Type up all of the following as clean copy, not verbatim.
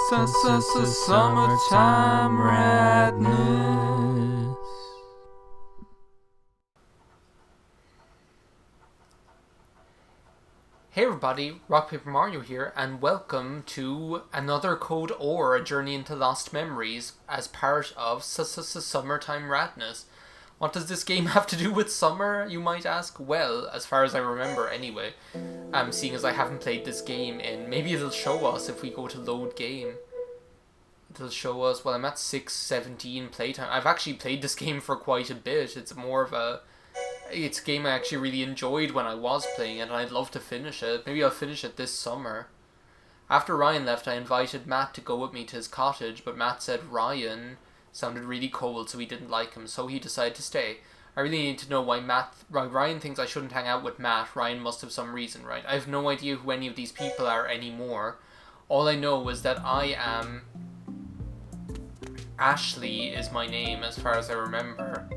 Summertime Radness. Hey everybody, RockPaperMario here, and welcome to another Code or A Journey into Lost Memories as part of Summertime Radness. What does this game have to do with summer, you might ask? Well, as far as I remember anyway, seeing as I haven't played this game in, maybe it'll show us if we go to load game. It'll show us, well, I'm at 6:17 playtime. I've actually played this game for quite a bit. It's a game I actually really enjoyed when I was playing it, and I'd love to finish it. Maybe I'll finish it this summer. After Ryan left, I invited Matt to go with me to his cottage, but Matt said Ryan sounded really cold, so he didn't like him, so he decided to stay. I really need to know why Ryan thinks I shouldn't hang out with Matt. Ryan must have some reason, right? I have no idea who any of these people are anymore. All I know is that I am... Ashley is my name, as far as I remember.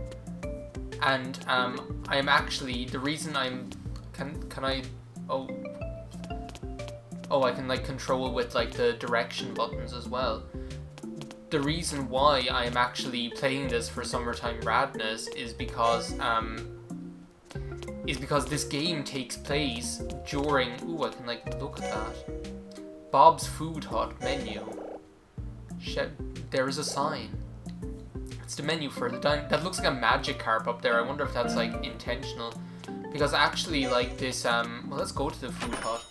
And, I am actually... The reason I'm... Can I... Oh, I can, like, control with, like, the direction buttons as well. The reason why I am actually playing this for Summertime Radness is because this game takes place during... Ooh, I can, like, look at that. Bob's Food Hut menu. There is a sign. It's the menu for the dine. That looks like a magic carp up there. I wonder if that's, like, intentional. Because actually, like, this, well, let's go to the food hut.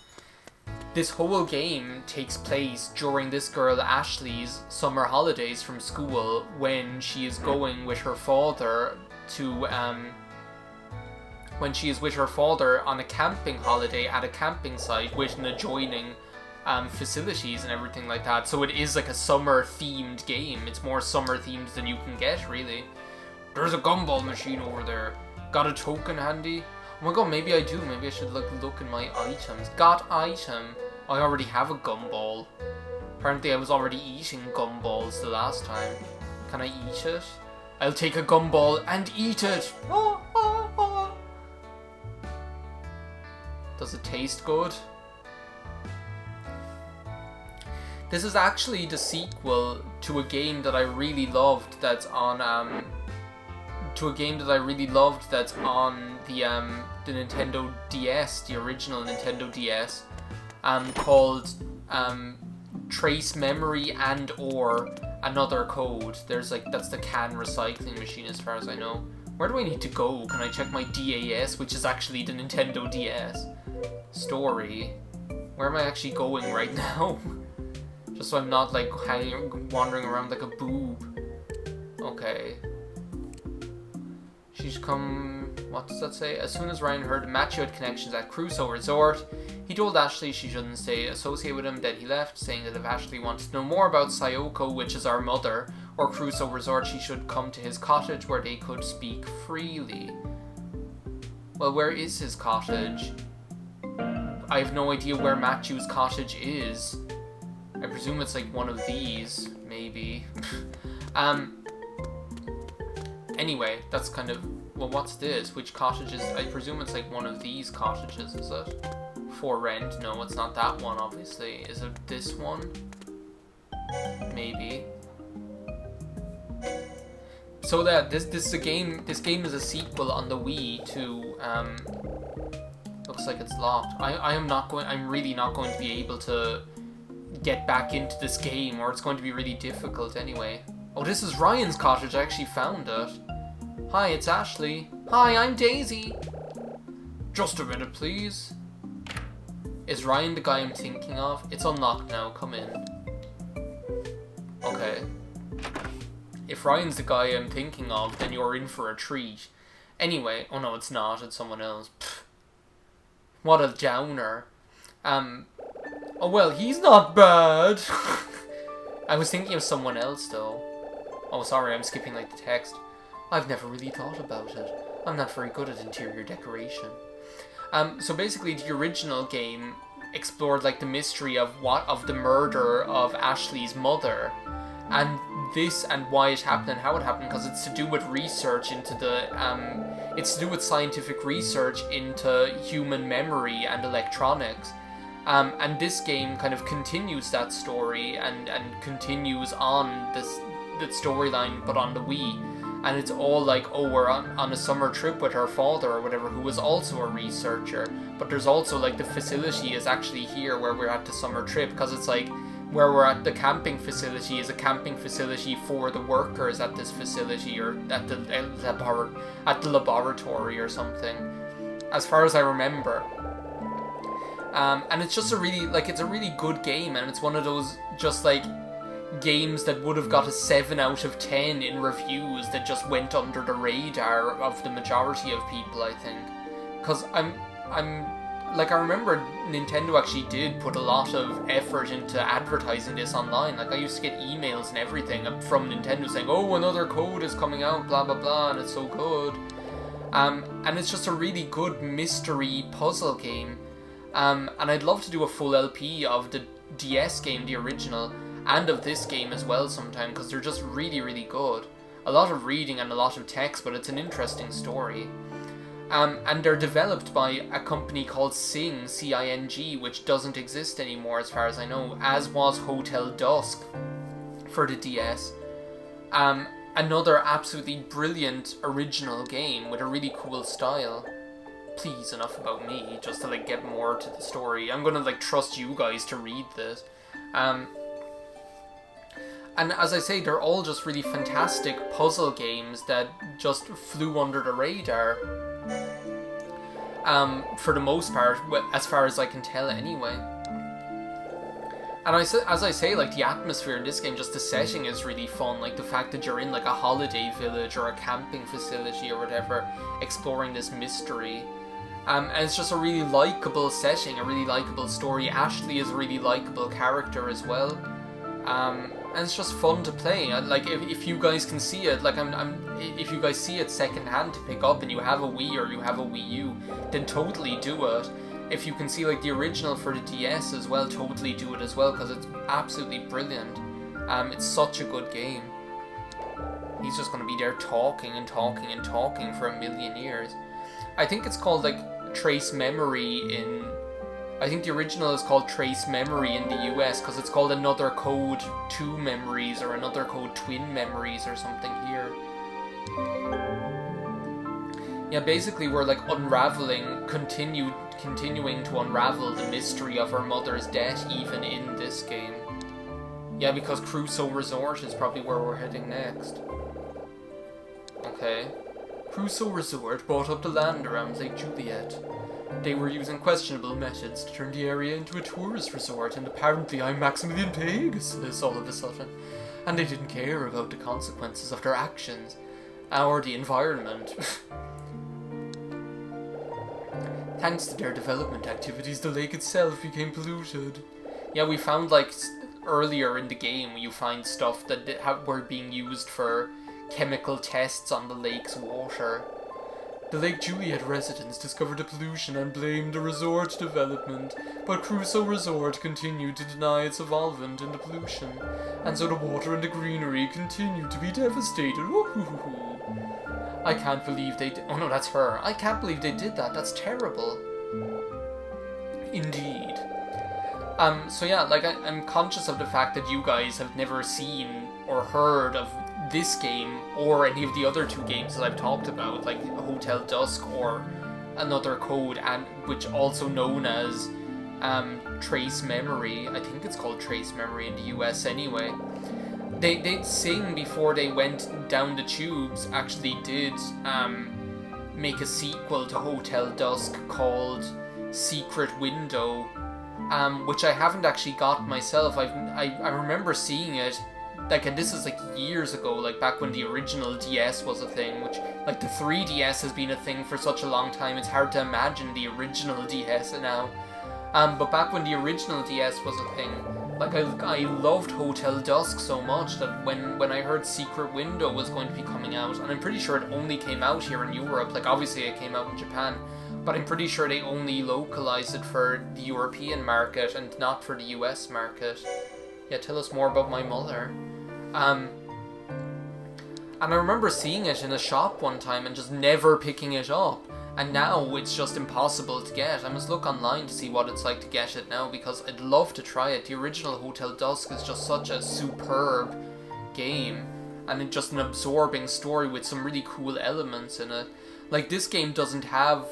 This whole game takes place during this girl Ashley's summer holidays from school, when she is going with her father to, when she is with her father on a camping holiday at a camping site with an adjoining facilities and everything like that. So it is like a summer themed game. It's more summer themed than you can get, really. There's a gumball machine over there. Got a token handy? Oh my god, maybe I do. Maybe I should look in my items. Got item. I already have a gumball. Apparently I was already eating gumballs the last time. Can I eat it? I'll take a gumball and eat it! Does it taste good? This is actually the sequel to a game that I really loved that's on, the Nintendo DS, the original Nintendo DS, called, Trace Memory and or Another Code. There's, like, that's the can recycling machine as far as I know. Where do I need to go? Can I check my DAS, which is actually the Nintendo DS? Story. Where am I actually going right now? Just so I'm not, like, wandering around like a boob. Okay. She's come... What does that say? As soon as Ryan heard Matthew had connections at Crusoe Resort, he told Ashley she shouldn't stay associated with him. Then he left, saying that if Ashley wanted to know more about Sayoko, which is our mother, or Crusoe Resort, she should come to his cottage where they could speak freely. Well, where is his cottage? I have no idea where Matthew's cottage is. I presume it's like one of these, maybe. Anyway, that's kind of... Well, what's this? Which cottages? I presume it's like one of these cottages, is it? For rent? No, it's not that one, obviously. Is it this one? Maybe. So that this is a game. This game is a sequel on the Wii to. Looks like it's locked. I'm really not going to be able to get back into this game, or it's going to be really difficult anyway. Oh, this is Ryan's cottage. I actually found it. Hi, it's Ashley. Hi, I'm Daisy. Just a minute, please. Is Ryan the guy I'm thinking of? It's unlocked now. Come in. Okay. If Ryan's the guy I'm thinking of, then you're in for a treat. Anyway, oh no, it's not. It's someone else. Pfft. What a downer. Oh well, he's not bad. I was thinking of someone else though. Oh, sorry, I'm skipping like the text. I've never really thought about it. I'm not very good at interior decoration. So basically the original game explored like the mystery of the murder of Ashley's mother. And this and why it happened and how it happened, because it's to do with research into it's to do with scientific research into human memory and electronics. And this game kind of continues that story and continues on the storyline, but on the Wii. And it's all like, oh, we're on a summer trip with our father or whatever, who was also a researcher. But there's also like the facility is actually here where we're at the summer trip, because it's like where we're at the camping facility is a camping facility for the workers at this facility, or at the laboratory or something, as far as I remember. And it's just it's a really good game, and it's one of those just like games that would have got a 7 out of 10 in reviews that just went under the radar of the majority of people, I think. Because I remember Nintendo actually did put a lot of effort into advertising this online. Like, I used to get emails and everything from Nintendo saying, oh, another code is coming out, blah blah blah, and it's so good. And it's just a really good mystery puzzle game. And I'd love to do a full LP of the DS game, the original, and of this game as well sometime, because they're just really, really good. A lot of reading and a lot of text, but it's an interesting story. And they're developed by a company called Sing, C-I-N-G, which doesn't exist anymore as far as I know, as was Hotel Dusk for the DS. Another absolutely brilliant original game with a really cool style. Please, enough about me, just to get more to the story. I'm gonna trust you guys to read this. And as I say, they're all just really fantastic puzzle games that just flew under the radar. For the most part, as far as I can tell anyway. And as I say, the atmosphere in this game, just the setting is really fun. The fact that you're in a holiday village or a camping facility or whatever, exploring this mystery. And it's just a really likeable setting, a really likeable story. Ashley is a really likeable character as well. And it's just fun to play. If you guys can see it, if you guys see it secondhand to pick up and you have a Wii or you have a Wii U, then totally do it. If you can see the original for the DS as well, totally do it as well, because it's absolutely brilliant. It's such a good game. He's just going to be there talking and talking and talking for a million years. I think it's called Trace Memory in... I think the original is called Trace Memory in the US, because it's called Another Code 2 Memories or Another Code Twin Memories or something here. Yeah, basically we're continuing to unravel the mystery of her mother's death even in this game. Yeah, because Crusoe Resort is probably where we're heading next. Okay. Crusoe Resort bought up the land around Lake Juliet. They were using questionable methods to turn the area into a tourist resort, and apparently I'm Maximilian Pegasus all of a sudden. And they didn't care about the consequences of their actions, or the environment. Thanks to their development activities, the lake itself became polluted. Yeah, we found, earlier in the game, you find stuff that were being used for chemical tests on the lake's water. The Lake Juliet residents discovered the pollution and blamed the resort development, but Crusoe Resort continued to deny its involvement in the pollution, and so the water and the greenery continued to be devastated. Woo-hoo-hoo-hoo. I can't believe they did... Oh no, that's her. I can't believe they did that. That's terrible. Indeed. So yeah, I'm conscious of the fact that you guys have never seen or heard of this game or any of the other two games that I've talked about, like Hotel Dusk or Another Code, and which also known as Trace Memory. I think it's called Trace Memory in the US anyway. They'd Sing, before they went down the tubes, actually did make a sequel to Hotel Dusk called Secret Window, which I haven't actually got myself. I remember seeing it, and this is years ago, back when the original DS was a thing, which, the 3DS has been a thing for such a long time, it's hard to imagine the original DS now. But back when the original DS was a thing, I loved Hotel Dusk so much that when I heard Secret Window was going to be coming out, and I'm pretty sure it only came out here in Europe, obviously it came out in Japan, but I'm pretty sure they only localized it for the European market and not for the US market. Yeah, tell us more about my mother. And I remember seeing it in a shop one time and just never picking it up. And now it's just impossible to get. I must look online to see what it's like to get it now, because I'd love to try it. The original Hotel Dusk is just such a superb game, and it's just an absorbing story with some really cool elements in it. Like, this game doesn't have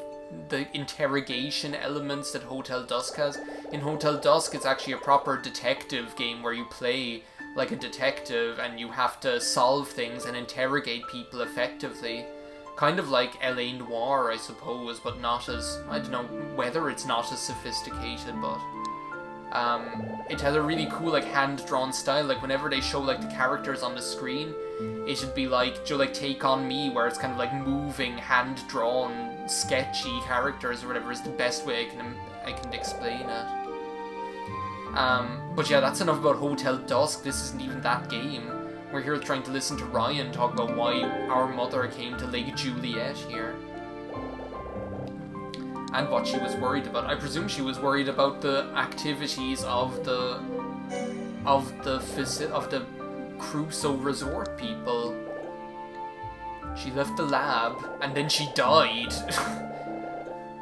the interrogation elements that Hotel Dusk has. In Hotel Dusk, it's actually a proper detective game where you play like a detective and you have to solve things and interrogate people effectively. Kind of like L.A. Noire, I suppose, but not as... I don't know whether it's not as sophisticated, but... it has a really cool, like, hand-drawn style. Like, whenever they show, like, the characters on the screen, it should be like, like, Take On Me, where it's kind of like moving, hand-drawn, sketchy characters or whatever is the best way I can explain it. But yeah, that's enough about Hotel Dusk. This isn't even that game. We're here trying to listen to Ryan talk about why our mother came to Lake Juliet here. And what she was worried about. I presume she was worried about the activities of the Crusoe Resort people. She left the lab, and then she died.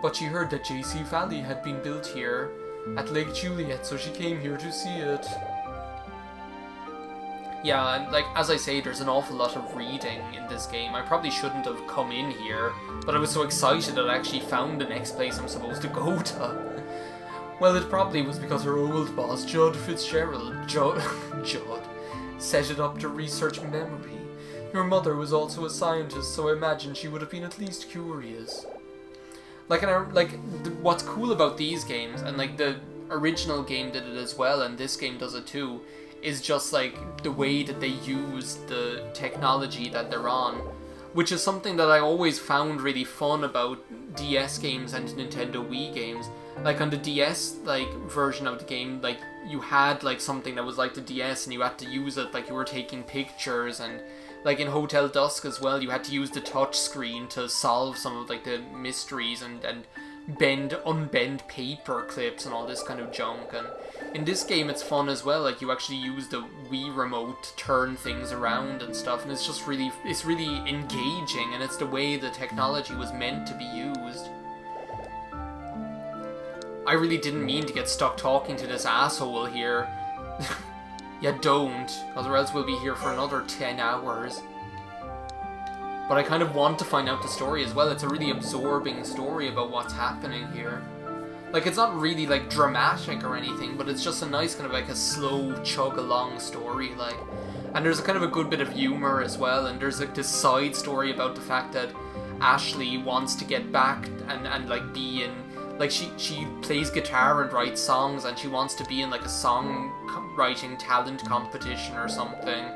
But she heard that JC Valley had been built here at Lake Juliet, so she came here to see it. Yeah, and like, as I say, there's an awful lot of reading in this game. I probably shouldn't have come in here, but I was so excited that I actually found the next place I'm supposed to go to. Well, it probably was because her old boss, Judd Fitzgerald, Judd, set it up to research memory. Your mother was also a scientist, so I imagine she would have been at least curious. What's cool about these games, and like the original game did it as well, and this game does it too, is just like the way that they use the technology that they're on, which is something that I always found really fun about DS games and Nintendo Wii games. Like on the DS like version of the game, like you had like something that was like the DS and you had to use it like you were taking pictures, and like in Hotel Dusk as well, you had to use the touch screen to solve some of like the mysteries and unbend paper clips and all this kind of junk. And in this game it's fun as well, like you actually use the Wii remote to turn things around and stuff, and it's really engaging, and it's the way the technology was meant to be used. I really didn't mean to get stuck talking to this asshole here. Yeah, don't, or else we'll be here for another 10 hours. But I kind of want to find out the story as well. It's a really absorbing story about what's happening here. Like, it's not really, like, dramatic or anything, but it's just a nice kind of, like, a slow chug-along story, like. And there's a kind of a good bit of humor as well, and there's, like, this side story about the fact that Ashley wants to get back and like, be in... Like, she plays guitar and writes songs, and she wants to be in, like, a song-writing talent competition or something.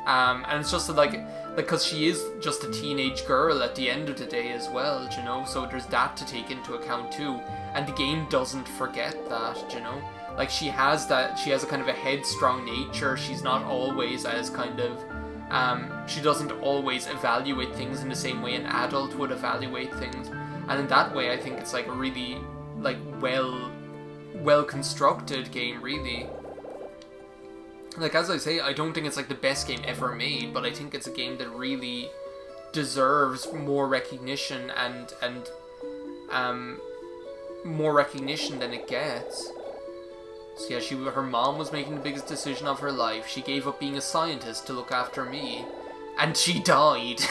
And it's just, like, because she is just a teenage girl at the end of the day as well, you know? So there's that to take into account, too. And the game doesn't forget that, you know? Like, she has a kind of a headstrong nature. She's not always as kind of... she doesn't always evaluate things in the same way an adult would evaluate things. And in that way, I think it's like a really, like, well-constructed game, really. Like, as I say, I don't think it's, like, the best game ever made, but I think it's a game that really deserves more recognition and more recognition than it gets. So yeah, her mom was making the biggest decision of her life. She gave up being a scientist to look after me. And she died.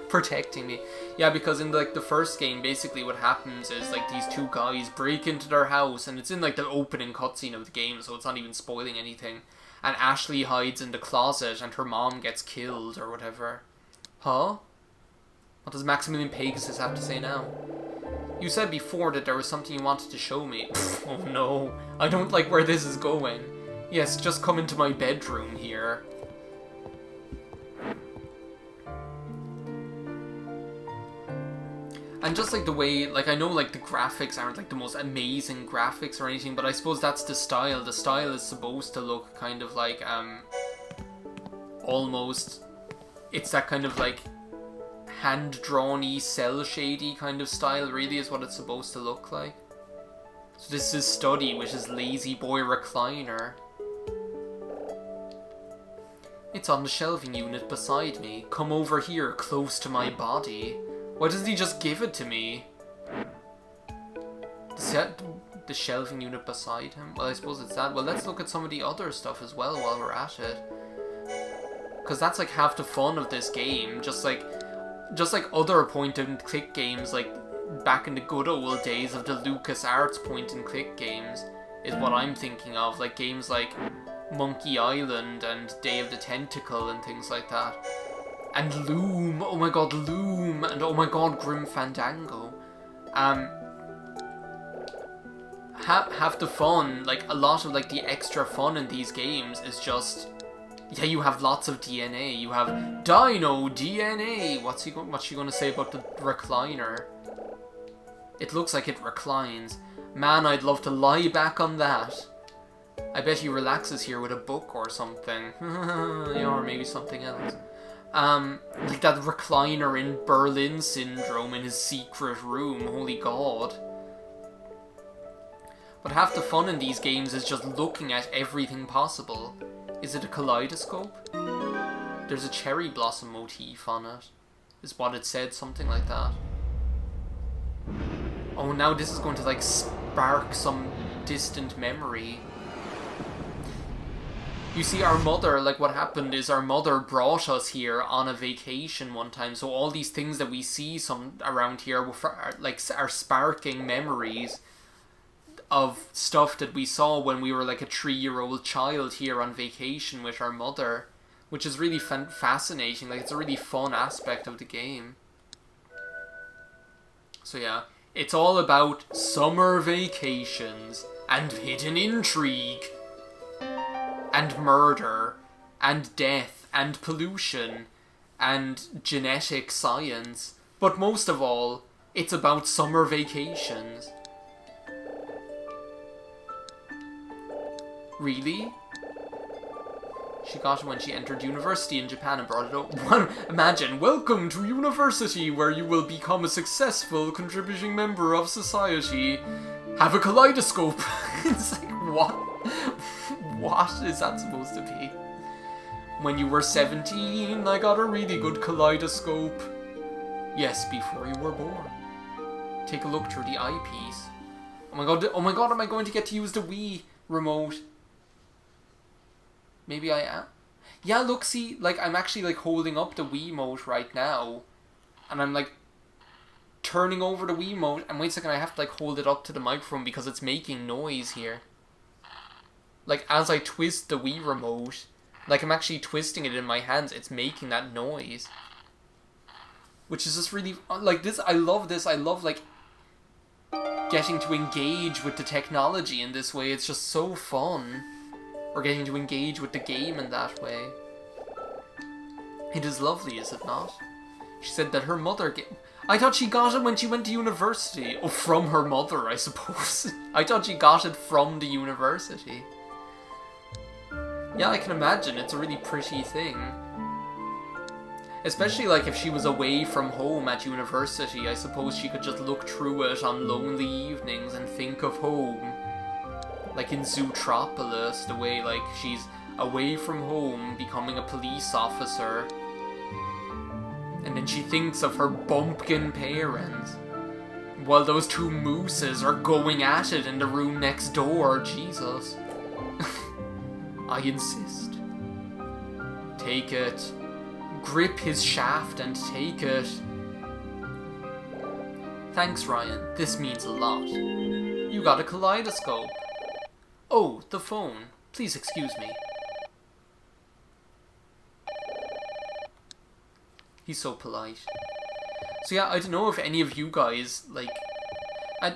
Protecting me. Yeah, because in like the first game, basically what happens is like these two guys break into their house, and it's in like the opening cutscene of the game, so it's not even spoiling anything. And Ashley hides in the closet, and her mom gets killed or whatever. Huh? What does Maximilian Pegasus have to say now? You said before that there was something you wanted to show me. Oh no, I don't like where this is going. Yes, just come into my bedroom here. And just like the way, like I know like the graphics aren't like the most amazing graphics or anything, but I suppose that's the style. The style is supposed to look kind of like, almost, it's that kind of like hand-drawn-y, cel-shady kind of style, really, is what it's supposed to look like. So this is Study, which is Lazy Boy Recliner. It's on the shelving unit beside me. Come over here, close to my body. Why doesn't he just give it to me? The shelving unit beside him? Well, I suppose it's that. Well, let's look at some of the other stuff as well while we're at it. Because that's like half the fun of this game. Just like other point-and-click games, like back in the good old days of the LucasArts point-and-click games, is what I'm thinking of. Like games like Monkey Island and Day of the Tentacle and things like that. And Loom, oh my god, Loom, and oh my god, Grim Fandango. Half the fun, like a lot of like the extra fun in these games is just, yeah, you have lots of DNA. You have Dino DNA. What's she gonna say about the recliner? It looks like it reclines. Man, I'd love to lie back on that. I bet he relaxes here with a book or something. Yeah, or maybe something else. Like that recliner in Berlin Syndrome in his secret room, holy god. But half the fun in these games is just looking at everything possible. Is it a kaleidoscope? There's a cherry blossom motif on it, is what it said, something like that. Oh, now this is going to like spark some distant memory. You see, our mother, like what happened is our mother brought us here on a vacation one time, so all these things that we see around here are sparking memories of stuff that we saw when we were like a 3-year-old child here on vacation with our mother, which is really fascinating. Like, it's a really fun aspect of the game. So yeah, it's all about summer vacations and hidden intrigue and murder and death and pollution and genetic science. But most of all, it's about summer vacations. Really? She got it when she entered university in Japan and brought it up. Imagine, welcome to university where you will become a successful contributing member of society. Have a kaleidoscope. It's like, what? What is that supposed to be? When you were 17, I got a really good kaleidoscope. Yes, before you were born. Take a look through the eyepiece. Oh my god, am I going to get to use the Wii remote? Maybe I am. Yeah, look, see, like, I'm actually, like, holding up the Wiimote right now. And I'm, like, turning over the Wiimote. And wait a second, I have to, like, hold it up to the microphone because it's making noise here. Like, as I twist the Wii remote, like, I'm actually twisting it in my hands, it's making that noise. Which is just really, like, this, I love this. I love, like, getting to engage with the technology in this way. It's just so fun. Or getting to engage with the game in that way. It is lovely, is it not? She said that her mother I thought she got it when she went to university. Oh, from her mother, I suppose. I thought she got it from the university. Yeah, I can imagine. It's a really pretty thing. Especially, like, if she was away from home at university, I suppose she could just look through it on lonely evenings and think of home. Like in Zootropolis, the way, like, she's away from home, becoming a police officer. And then she thinks of her bumpkin parents. While those two mooses are going at it in the room next door. Jesus. I insist. Take it. Grip his shaft and take it. Thanks, Ryan. This means a lot. You got a kaleidoscope. Oh, the phone. Please excuse me. He's so polite. So yeah, I don't know if any of you guys, like,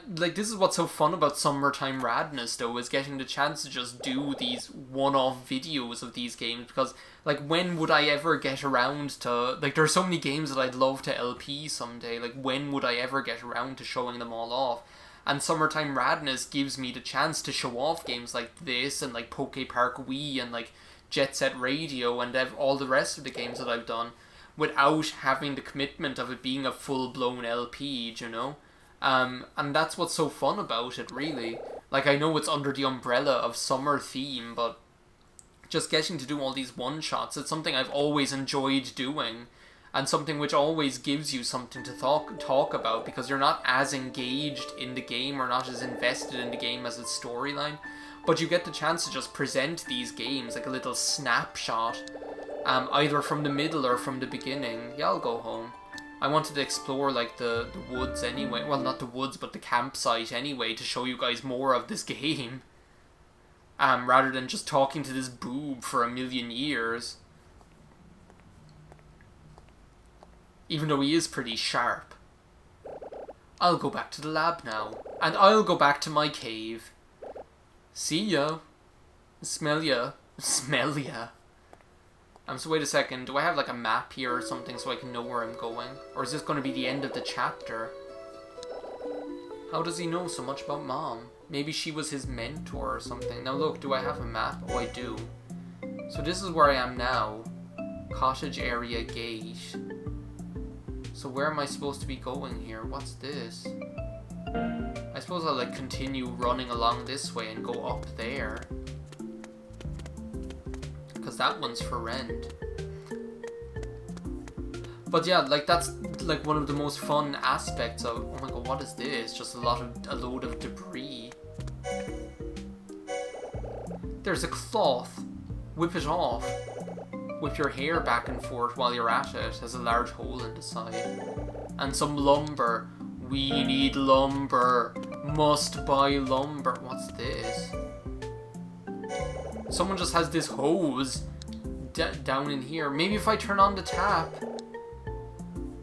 this is what's so fun about Summertime Radness, though, is getting the chance to just do these one-off videos of these games, because, like, when would I ever get around to, like, there are so many games that I'd love to LP someday, like, when would I ever get around to showing them all off? And Summertime Radness gives me the chance to show off games like this, and like Poke Park Wii, and like Jet Set Radio, and all the rest of the games that I've done, without having the commitment of it being a full-blown LP, you know? And that's what's so fun about it, really. Like, I know it's under the umbrella of summer theme, but just getting to do all these one-shots, it's something I've always enjoyed doing. and something which always gives you something to talk about, because you're not as engaged in the game or not as invested in the game as its storyline, but you get the chance to just present these games like a little snapshot, either from the middle or from the beginning. Yeah, I'll go home. I wanted to explore like the woods anyway. Well, not the woods, but the campsite anyway, to show you guys more of this game. Rather than just talking to this boob for a million years. Even though he is pretty sharp. I'll go back to the lab now. And I'll go back to my cave. See ya. Smell ya. Smell ya. So wait a second, do I have like a map here or something so I can know where I'm going? Or is this going to be the end of the chapter? How does he know so much about Mom? Maybe she was his mentor or something. Now look, do I have a map? Oh, I do. So this is where I am now. Cottage area gate. So where am I supposed to be going here? What's this? I suppose I'll like continue running along this way and go up there. Because that one's for rent. But yeah, like that's like one of the most fun aspects of... Oh my god, what is this? Just a load of debris. There's a cloth. Whip it off. Whip your hair back and forth while you're at it. There's a large hole in the side. And some lumber. We need lumber. Must buy lumber. What's this? Someone just has this hose down in here. Maybe if I turn on the tap.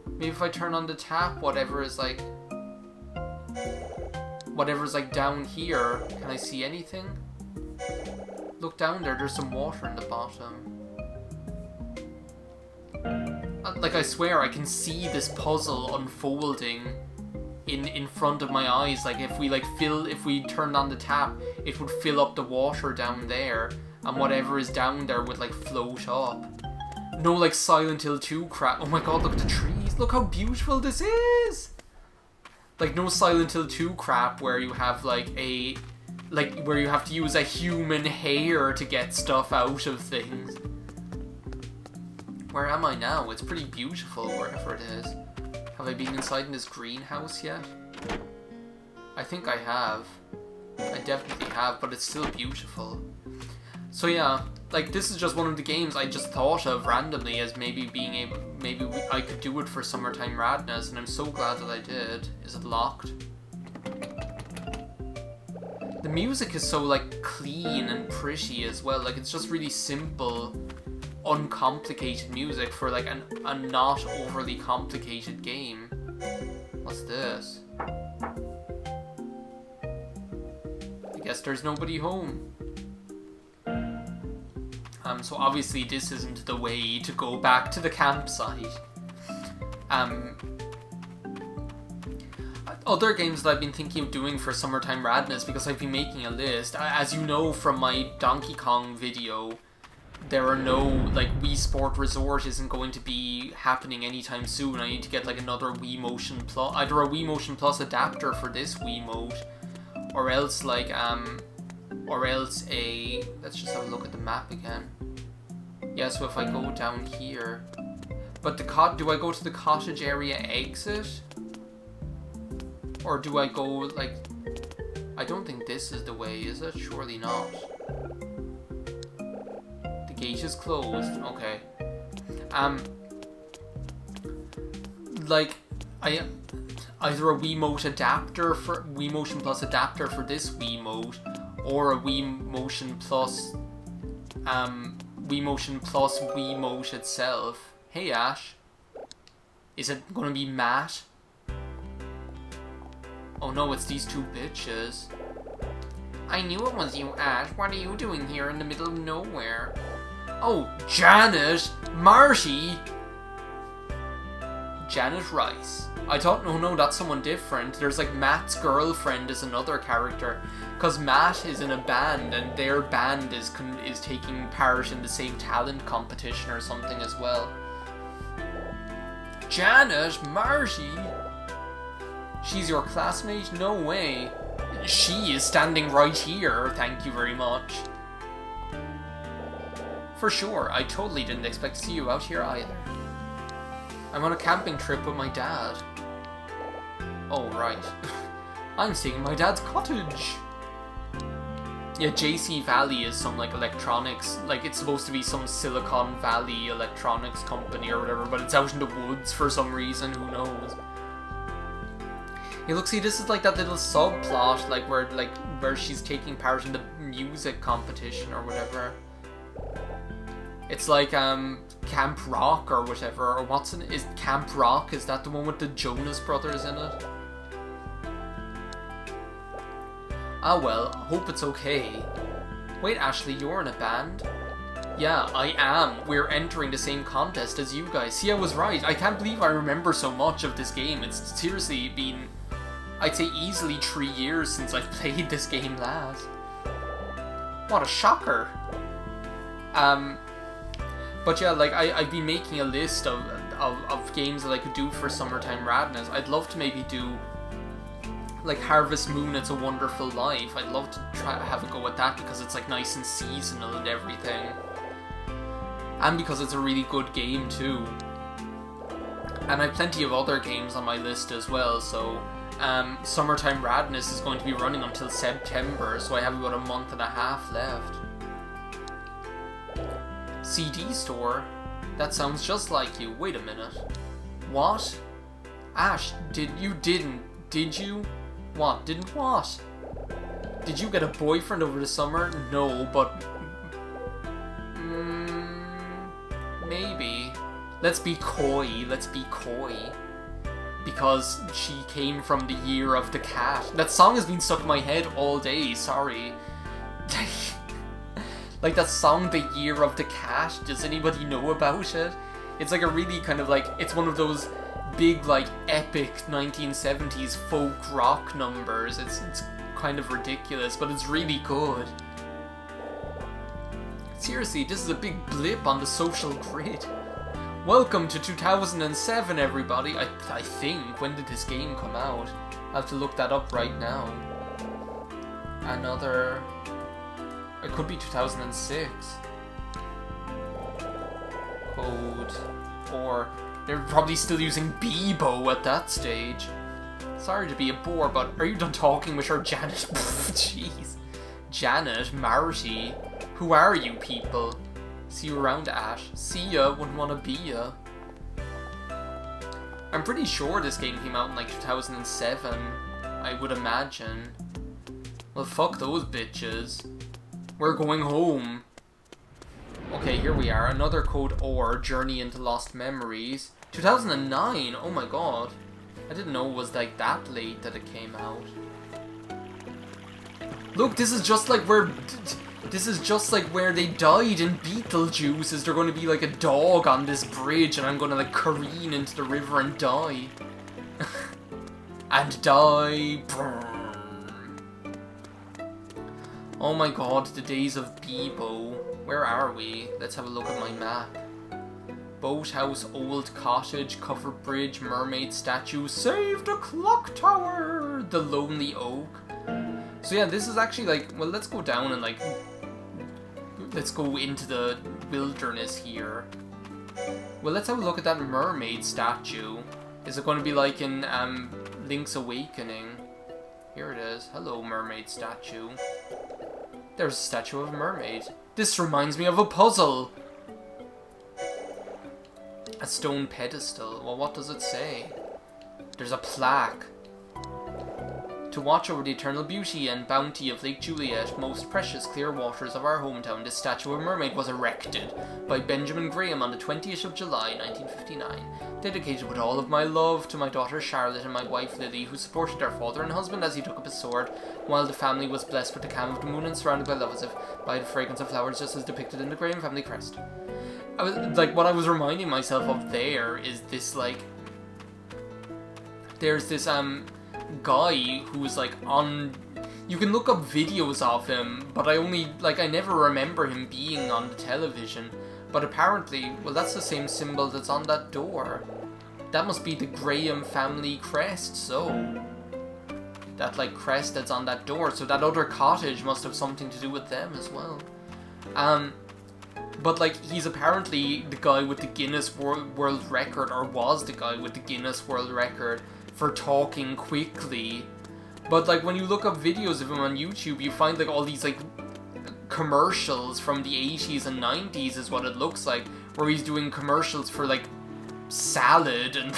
Maybe if I turn on the tap, whatever's like down here. Can I see anything? Look down there. There's some water in the bottom. Like, I swear I can see this puzzle unfolding in front of my eyes. Like, if we turned on the tap, it would fill up the water down there, and whatever is down there would like float up. No like Silent Hill 2 crap. Oh my god, look at the trees. Look how beautiful this is. Like no Silent Hill 2 crap where you have where you have to use a human hair to get stuff out of things. Where am I now? It's pretty beautiful wherever it is. Have I been inside in this greenhouse yet? I think I have. I definitely have, but it's still beautiful. So yeah, like this is just one of the games I just thought of randomly as maybe I could do it for Summertime Radness, and I'm so glad that I did. Is it locked? The music is so like clean and pretty as well. Like it's just really simple, uncomplicated music for like a not overly complicated game. What's this? I guess there's nobody home. So obviously this isn't the way to go back to the campsite. Other games that I've been thinking of doing for Summertime Radness, because I've been making a list. As you know from my Donkey Kong video, there are no, like, Wii Sport Resort isn't going to be happening anytime soon. I need to get, like, another Wii Motion Plus, either a Wii Motion Plus adapter for this Wiimote, or else, like, let's just have a look at the map again. Yeah, so if I go down here, but do I go to the cottage area exit? Or do I go, like, I don't think this is the way, is it? Surely not. The gate is closed. Okay. Like, either a Wiimote adapter for Wii Motion Plus adapter for this Wiimote, or a Wii Motion Plus Wiimote itself. Hey Ash. Is it gonna be Matt? Oh no, it's these two bitches. I knew it was you, Ash. What are you doing here in the middle of nowhere? Oh, Janet! Marty! Janet Rice. I thought, no, that's someone different. There's like Matt's girlfriend is another character. Because Matt is in a band, and their band is taking part in the same talent competition or something as well. Janet! Marty! She's your classmate? No way. She is standing right here, thank you very much. For sure, I totally didn't expect to see you out here either. I'm on a camping trip with my dad. Oh, right. I'm staying in my dad's cottage. Yeah, JC Valley is some, like, electronics, like, it's supposed to be some Silicon Valley electronics company or whatever, but it's out in the woods for some reason, who knows. Hey, look, see, this is like that little subplot, like, where she's taking part in the music competition or whatever. It's like, Camp Rock or whatever, or what's in it? Is Camp Rock, is that the one with the Jonas Brothers in it? Ah well, hope it's okay. Wait, Ashley, you're in a band? Yeah, I am. We're entering the same contest as you guys. See, I was right. I can't believe I remember so much of this game. It's seriously been, I'd say, easily 3 years since I've played this game last. What a shocker. But yeah, like, I've been making a list of games that I could do for Summertime Radness. I'd love to maybe do, like, Harvest Moon, It's a Wonderful Life. I'd love to try to have a go at that because it's, like, nice and seasonal and everything. And because it's a really good game, too. And I have plenty of other games on my list as well, so... Summertime Radness is going to be running until September, so I have about a month and a half left. CD store? That sounds just like you. Wait a minute. What? Ash, did you? What? Didn't what? Did you get a boyfriend over the summer? No, but... maybe. Let's be coy, Because she came from the year of the cat. That song has been stuck in my head all day, sorry. Like that song, The Year of the Cat, does anybody know about it? It's like a really kind of like, it's one of those big, like, epic 1970s folk rock numbers. It's kind of ridiculous, but it's really good. Seriously, this is a big blip on the social grid. Welcome to 2007, everybody. I think. When did this game come out? I have to look that up right now. Another... It could be 2006. Code. Or... They're probably still using Bebo at that stage. Sorry to be a bore, but are you done talking with her, Janet? Jeez. Janet? Marty? Who are you people? See you around, Ash. See ya, wouldn't wanna be ya. I'm pretty sure this game came out in like 2007. I would imagine. Well, fuck those bitches. We're going home. Okay, here we are. Another Code OR, Journey into Lost Memories. 2009? Oh my god. I didn't know it was like that late that it came out. Look, this is just like where... This is just like where they died in Beetlejuice. Is there going to be like a dog on this bridge and I'm going to like careen into the river and die. And die. Oh my god, the days of Bebo. Where are we? Let's have a look at my map. Boathouse, old cottage, covered bridge, mermaid statue, save the clock tower, the lonely oak. So yeah, this is actually like, well, let's go down and like, let's go into the wilderness here. Well, let's have a look at that mermaid statue. Is it going to be like in Link's Awakening? Here it is. Hello, mermaid statue. There's a statue of a mermaid. This reminds me of a puzzle. A stone pedestal. Well, what does it say? There's a plaque. To watch over the eternal beauty and bounty of Lake Juliet, most precious clear waters of our hometown, this statue of a mermaid was erected by Benjamin Graham on the 20th of July, 1959. Dedicated with all of my love to my daughter Charlotte and my wife Lily, who supported our father and husband as he took up his sword, while the family was blessed with the calm of the moon and surrounded by love as if by the fragrance of flowers, just as depicted in the Graham family crest. I was, like, what I was reminding myself of there is this, like, there's this, guy who's, like, on... You can look up videos of him, but I never remember him being on the television. But apparently, well, that's the same symbol that's on that door. That must be the Graham family crest, so... That, like, crest that's on that door, so that other cottage must have something to do with them as well. But, like, he's apparently the guy with the Guinness World Record, or was the guy with the Guinness World Record for talking quickly. But, like, when you look up videos of him on YouTube, you find, like, all these, like, commercials from the 80s and 90s is what it looks like, where he's doing commercials for, like, salad and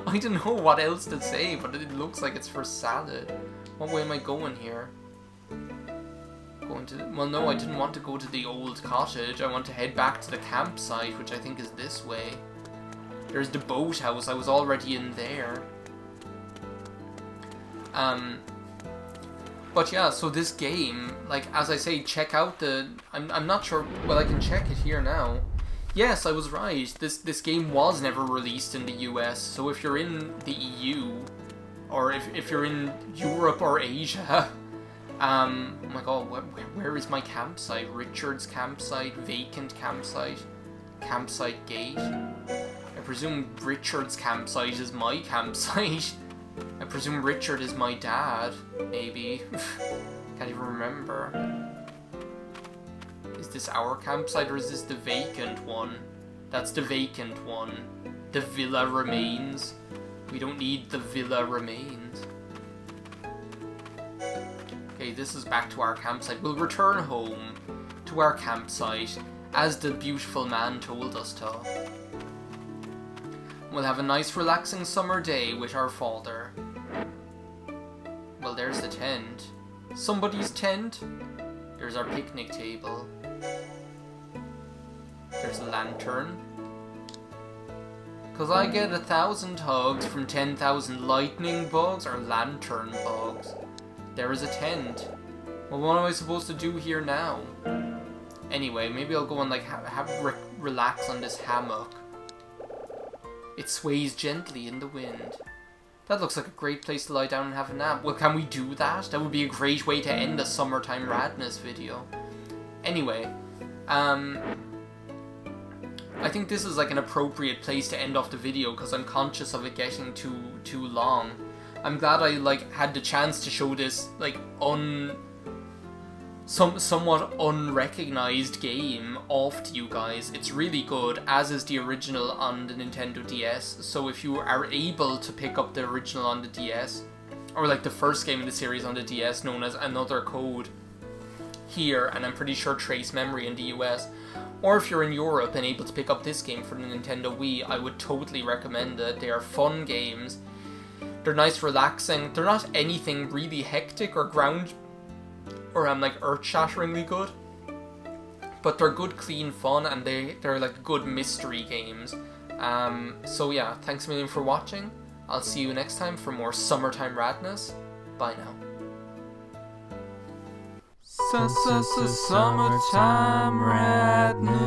I don't know what else to say, but it looks like it's for salad. What way am I going here? Going to... Well, no, I didn't want to go to the old cottage. I want to head back to the campsite, which I think is this way. There's the boathouse. I was already in there. But yeah, so this game, like, as I say, check out the... I'm not sure... Well, I can check it here now. Yes, I was right. This game was never released in the US, so if you're in the EU, or if you're in Europe or Asia... oh my god, where is my campsite? Richard's campsite, vacant campsite, campsite gate. I presume Richard's campsite is my campsite. I presume Richard is my dad, maybe. Can't even remember. Is this our campsite or is this the vacant one? That's the vacant one. The villa remains. We don't need the villa remains. Okay, this is back to our campsite. We'll return home to our campsite as the beautiful man told us to. We'll have a nice relaxing summer day with our father. Well, there's the tent. Somebody's tent. There's our picnic table. There's a lantern. 'Cause I get 1,000 hugs from 10,000 lightning bugs or lantern bugs. There is a tent. Well, what am I supposed to do here now? Anyway, maybe I'll go and like relax on this hammock. It sways gently in the wind. That looks like a great place to lie down and have a nap. Well, can we do that? That would be a great way to end a Summertime Radness video. Anyway, I think this is like an appropriate place to end off the video because I'm conscious of it getting too long. I'm glad I like had the chance to show this like somewhat unrecognized game off to you guys. It's really good, as is the original on the Nintendo DS, so if you are able to pick up the original on the DS, or like the first game in the series on the DS known as Another Code here, and I'm pretty sure Trace Memory in the US, or if you're in Europe and able to pick up this game for the Nintendo Wii, I would totally recommend it. They are fun games, they're nice, relaxing, they're not anything really hectic or like earth-shatteringly good, but they're good, clean fun, and they're like good mystery games. So yeah, thanks a million for watching. I'll see you next time for more Summertime Radness. Bye now. Summertime Radness.